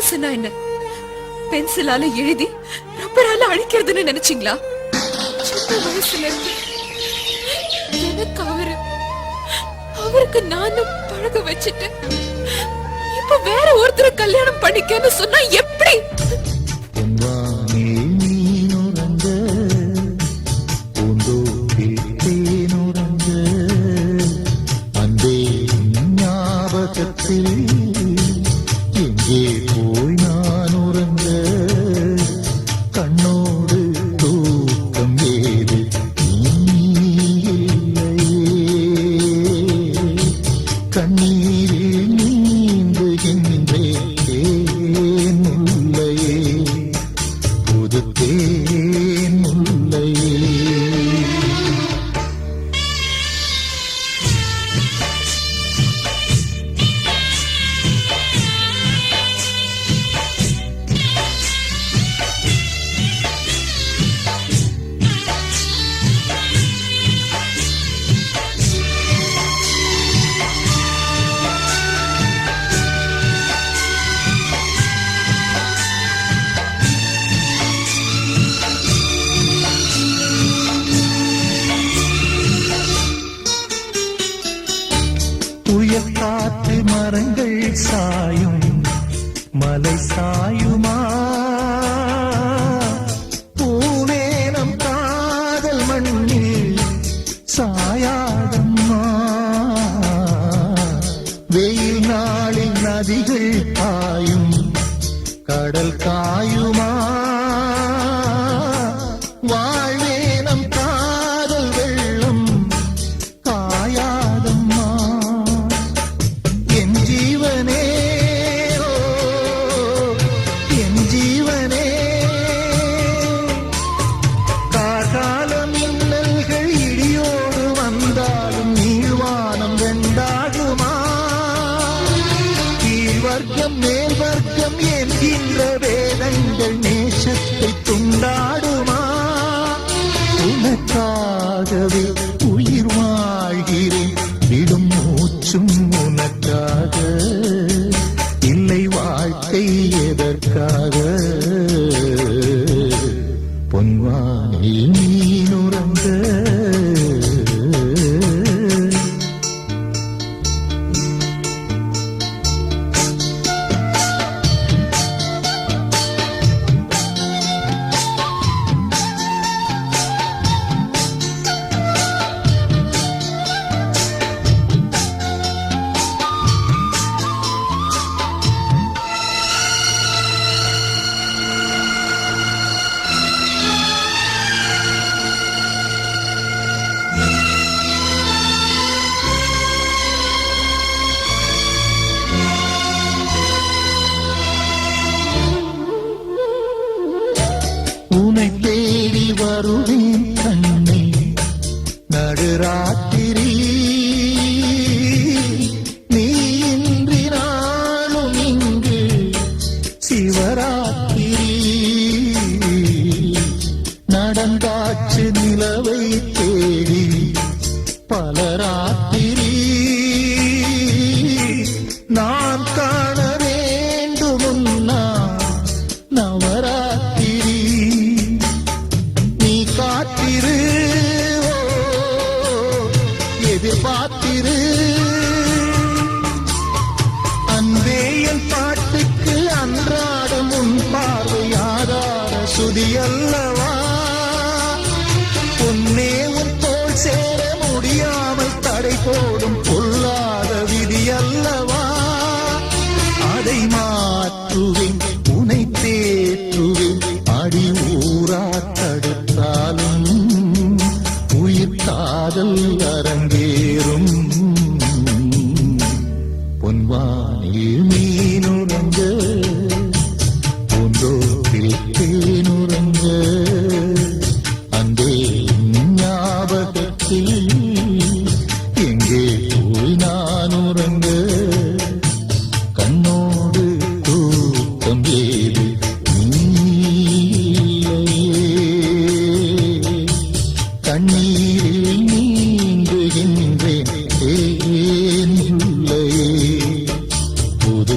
மனசுனா என்ன? பென்சிலால எழுதி ரப்பரால அழிக்கிறதுன்னு நினைச்சீங்களா? சின்ன வயசுல இருந்து எனக்கு அவருக்கு நானும் பழக வச்சுட்டேன். இப்ப வேற ஒருத்தரை கல்யாணம் பண்ணிக்கன்னு சொன்னா எப்படி? எங்கே போய் நான் உறங்க கண்ணோடு தூக்கம் ஏது கண்ணீரில் நீந்துகின்றேன் முல்லையே புது தேன் முல்லையே. காற்று மரங்கள் சாயும் மலை சாயுமா பூவேனம் காதல் மண்ணில் சாயாதம்மா வெயில் நாளில் நதிகள் காயும் கடல் காயுமா வாழ்வேனம் காதல் வெள்ளம் காயாதம்மா மேல் வர்க்கம் என்கின்ற வேதங்கள் நேசத்தை துண்டாடுமா உனக்காகவே உயிர் வாழ்கிறேன் விடும் மூச்சும் உனக்காக இல்லை வாழ்க்கை எதற்காக பொன்வானில் நீனுறங்க உனை தேடி வருவேன் கண்ணே நடுராத்திரி நீ இன்றி நாளும் இங்கு சிவராத்திரி நடந்தாச்சு நிலவை தேடி பலராத்திரி நான் காண வேண்டுமுன்னா நவராத்திரி காத்திரு எதிர்பார்த்திரு அன்பே என் பாட்டுக்கு அன்றாடம் உன் பார்வையாதார சுதியல்லவா உன்னே உன் தோள் சேர முடியாமல் தடை போடும் பொல்லாத விதியல்லவா அதை மாற்றுவேன் உனை தேற்றுவேன் அடி ஊரா தடுத்தாலும் உயிர் காதல் அரங்கேறும் பொன்வானில் மீனுறங்க பூந்தோப்பில் தேனுறங்க அந்தே ஞாபகத்தில் எங்கே போய் நான் உறங்க கண்ணோடு தூக்கம் ஏது கண்ணீரில் நீந்துகின்றேன் தேன் முல்லையே புது